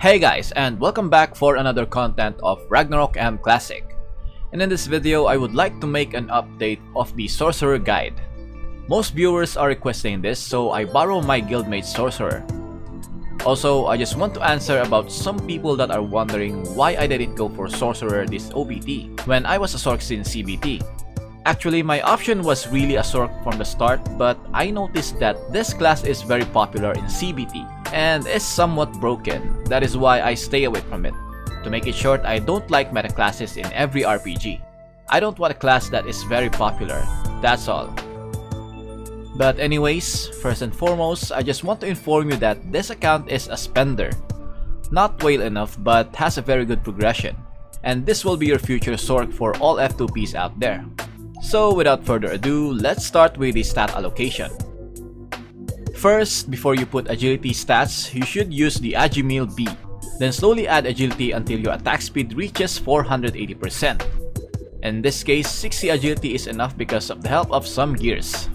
Hey guys, and welcome back for another content of Ragnarok M Classic. And in this video, I would like to make an update of the Sorcerer guide. Most viewers are requesting this, so I borrow my guildmate Sorcerer. Also, I just want to answer about some people that are wondering why I didn't go for Sorcerer this OBT when I was a Sorc in CBT. Actually, my option was really a Sorc from the start, but I noticed that this class is very popular in CBT and is somewhat broken. That is why I stay away from it. To make it short, I don't like meta classes in every RPG. I don't want a class that is very popular, that's all. But anyways, first and foremost, I just want to inform you that this account is a spender. Not whale enough, but has a very good progression. And this will be your future Sorc for all F2Ps out there. So without further ado, let's start with the stat allocation. First, before you put agility stats, you should use the Agimil B. Then slowly add agility until your attack speed reaches 480%. In this case, 60 agility is enough because of the help of some gears.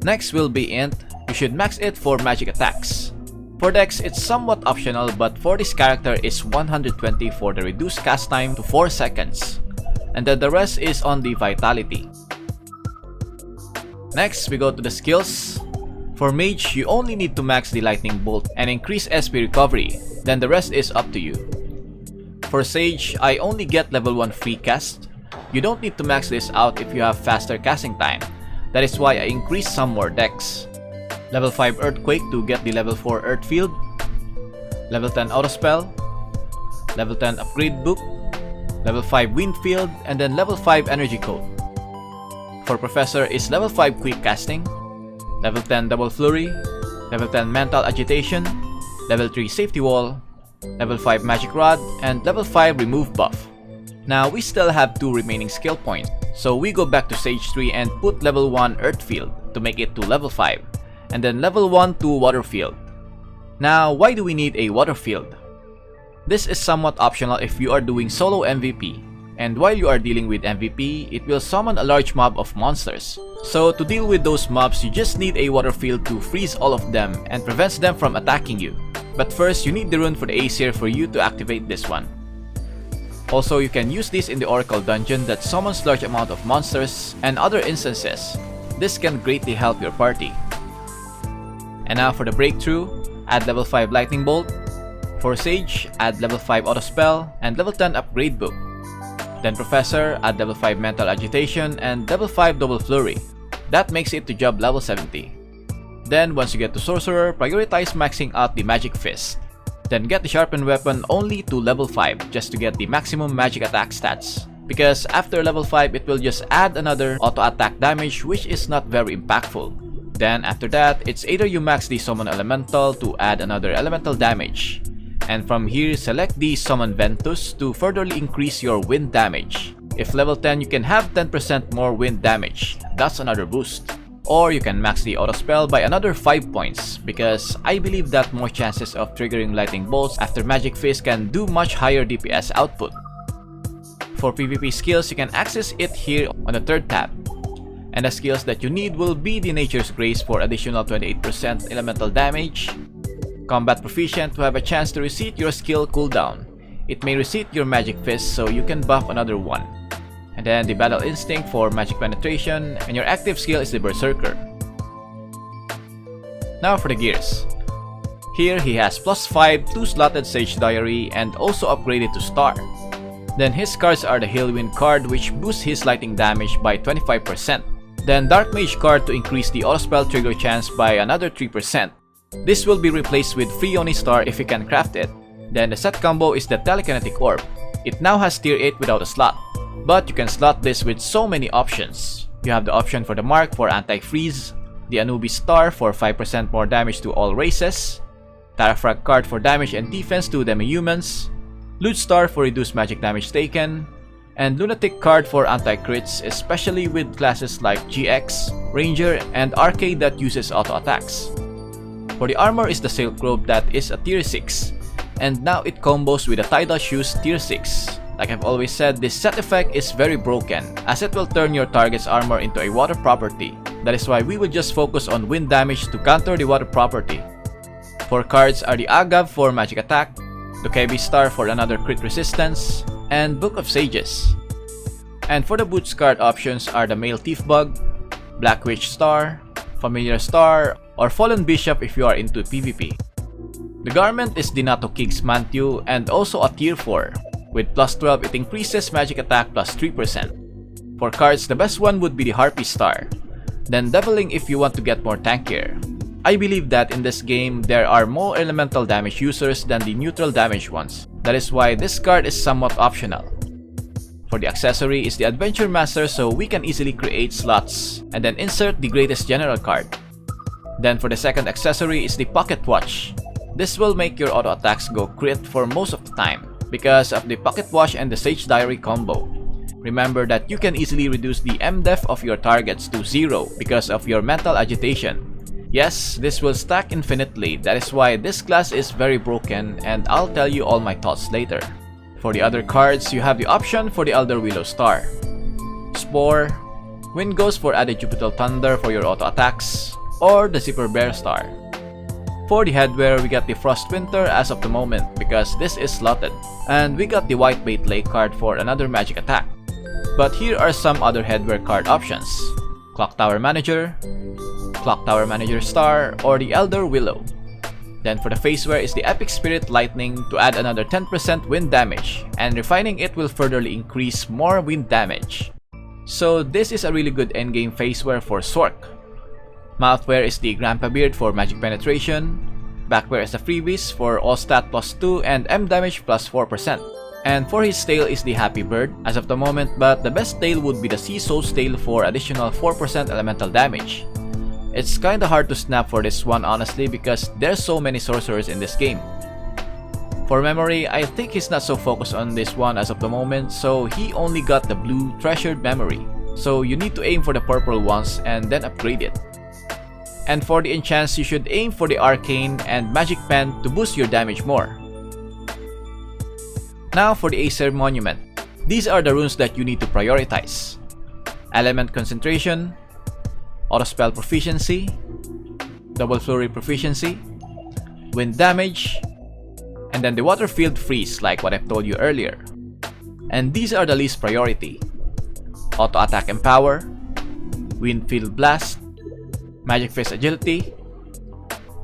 Next will be int. You should max it for magic attacks. For dex, it's somewhat optional, but for this character is 120 for the reduced cast time to 4 seconds. And then the rest is on the vitality. Next, we go to the skills. For mage, you only need to max the lightning bolt and increase SP recovery, then the rest is up to you. For sage, I only get level 1 free cast. You don't need to max this out if you have faster casting time. That is why I increased some more dex. Level 5 earthquake to get the level 4 earth field. Level 10 auto spell. Level 10 upgrade book. Level 5 wind field, and then level 5 energy code. For professor is level 5 quick casting. Level 10 double flurry, level 10 mental agitation, level 3 safety wall, level 5 magic rod, and level 5 remove buff. Now we still have 2 remaining skill points, so we go back to stage 3 and put level 1 earth field to make it to level 5, and then level 1 to water field. Now why do we need a water field? This is somewhat optional if you are doing solo MVP. And while you are dealing with MVP, it will summon a large mob of monsters. So to deal with those mobs, you just need a water field to freeze all of them and prevents them from attacking you. But first, you need the rune for the Aesir for you to activate this one. Also, you can use this in the Oracle dungeon that summons large amount of monsters and other instances. This can greatly help your party. And now for the breakthrough, add level 5 lightning bolt. For sage, add level 5 auto spell and level 10 upgrade book. Then Professor, add level 5 mental agitation and level 5 double flurry. That makes it to job level 70. Then once you get to Sorcerer, prioritize maxing out the magic fist. Then get the sharpened weapon only to level 5 just to get the maximum magic attack stats. Because after level 5, it will just add another auto attack damage which is not very impactful. Then after that, it's either you max the summon elemental to add another elemental damage. And from here, select the Summon Ventus to furtherly increase your wind damage. If level 10, you can have 10% more wind damage. That's another boost. Or you can max the auto spell by another 5 points, because I believe that more chances of triggering lightning bolts after Magic Fist can do much higher DPS output. For PvP skills, you can access it here on the 3rd tab. And the skills that you need will be the Nature's Grace for additional 28% elemental damage. Combat Proficient to have a chance to reset your skill cooldown. It may reset your Magic Fist so you can buff another one. And then the Battle Instinct for Magic Penetration, and your active skill is the Berserker. Now for the gears. Here he has plus 5 2-slotted Sage Diary and also upgraded to Star. Then his cards are the Hailwind card which boosts his lightning damage by 25%. Then Dark Mage card to increase the auto spell trigger chance by another 3%. This will be replaced with Free Oni Star if you can craft it. Then the set combo is the Telekinetic Orb. It now has tier 8 without a slot. But you can slot this with so many options. You have the option for the Mark for anti-freeze, the Anubis Star for 5% more damage to all races, Tarafrag card for damage and defense to demi-humans, Loot Star for reduced magic damage taken, and Lunatic card for anti-crits, especially with classes like GX, Ranger, and Arcade that uses auto attacks. For the armor is the Silk Robe that is a tier 6, and now it combos with the Tidal Shoes tier 6. Like I've always said, this set effect is very broken, as it will turn your target's armor into a water property. That is why we will just focus on wind damage to counter the water property. For cards are the Agav for magic attack, Dokebi Star for another crit resistance, and Book of Sages. And for the boots card options are the Male Thief Bug, Black Witch Star, Familiar Star, or Fallen Bishop if you are into PvP. The garment is Dinato Kig's Mantu and also a tier 4. With plus 12 it increases magic attack plus 3%. For cards, the best one would be the Harpy Star. Then Deviling if you want to get more tankier. I believe that in this game, there are more elemental damage users than the neutral damage ones. That is why this card is somewhat optional. For the accessory is the Adventure Master, so we can easily create slots and then insert the Greatest General card. Then for the second accessory is the Pocket Watch. This will make your auto attacks go crit for most of the time because of the Pocket Watch and the Sage Diary combo. Remember that you can easily reduce the MDef of your targets to 0 because of your mental agitation. Yes, this will stack infinitely, that is why this class is very broken, and I'll tell you all my thoughts later. For the other cards, you have the option for the Elder Willow Star, Spore, Wind Ghost for added Jupiter Thunder for your auto attacks, or the Zipper Bear Star. For the headwear, we got the Frost Winter as of the moment because this is slotted, and we got the White Bait Lake card for another magic attack. But here are some other headwear card options: Clock Tower Manager, Clock Tower Manager Star, or the Elder Willow. Then for the facewear is the Epic Spirit Lightning to add another 10% wind damage, and refining it will furtherly increase more wind damage. So this is a really good endgame facewear for Sorc. Mouthwear is the Grandpa Beard for magic penetration, backwear is the Freebies for all stat plus 2 and M damage plus 4%. And for his tail is the Happy Bird as of the moment, but the best tail would be the Sea Soul's tail for additional 4% elemental damage. It's kinda hard to snap for this one honestly because there's so many sorcerers in this game. For memory, I think he's not so focused on this one as of the moment, so he only got the blue Treasured Memory. So you need to aim for the purple ones and then upgrade it. And for the enchants, you should aim for the Arcane and Magic Pen to boost your damage more. Now for the Acer Monument. These are the runes that you need to prioritize: Element Concentration, Auto Spell Proficiency, Double Flurry Proficiency, Wind Damage, and then the Water Field Freeze like what I've told you earlier. And these are the least priority: Auto Attack Empower, Wind Field Blast, Magic Fist Agility,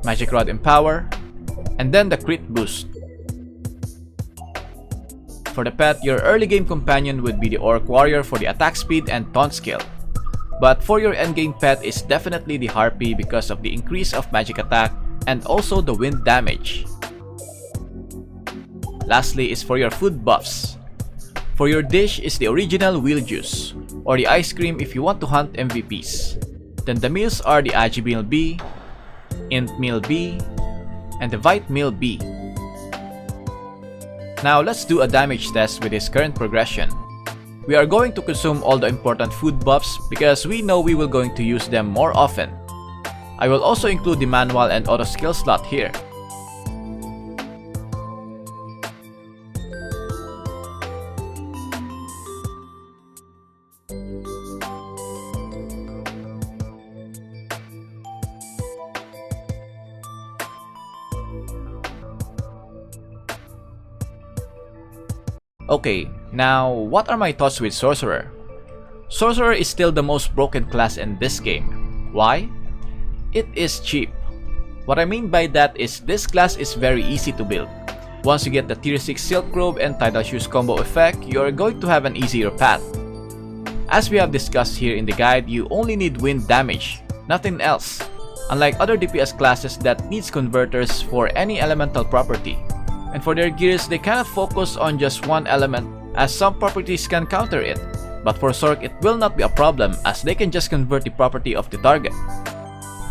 Magic Rod Empower, and then the Crit Boost. For the pet, your early game companion would be the Orc Warrior for the attack speed and taunt skill. But for your endgame pet is definitely the Harpy because of the increase of magic attack and also the wind damage. Lastly is for your food buffs. For your dish is the original Wheel Juice, or the ice cream if you want to hunt MVPs. Then the meals are the Agi Meal B, Int Meal B, and the Vite Meal B. Now let's do a damage test with his current progression. We are going to consume all the important food buffs because we know we will going to use them more often. I will also include the manual and auto skill slot here. Okay, now what are my thoughts with Sorcerer? Sorcerer is still the most broken class in this game. Why? It is cheap. What I mean by that is this class is very easy to build. Once you get the tier 6 Silk Robe and Tidal Shoes combo effect, you are going to have an easier path. As we have discussed here in the guide, you only need wind damage, nothing else. Unlike other DPS classes that needs converters for any elemental property. And for their gears, they cannot focus on just one element as some properties can counter it. But for Sorc, it will not be a problem as they can just convert the property of the target.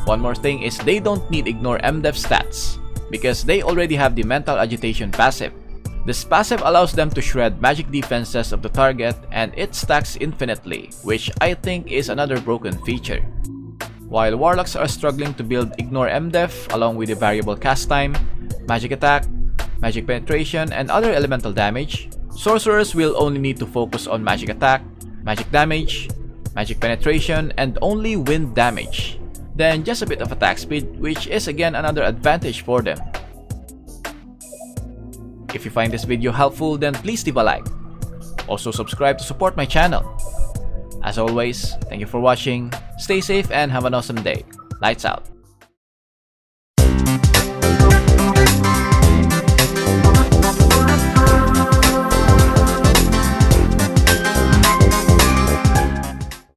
One more thing is they don't need ignore MDef stats because they already have the mental agitation passive. This passive allows them to shred magic defenses of the target and it stacks infinitely, which I think is another broken feature. While Warlocks are struggling to build ignore MDef along with the variable cast time, magic attack, magic penetration, and other elemental damage, Sorcerers will only need to focus on magic attack, magic damage, magic penetration, and only wind damage. Then just a bit of attack speed, which is again another advantage for them. If you find this video helpful, then please leave a like. Also subscribe to support my channel. As always, thank you for watching, stay safe and have an awesome day. Lights out.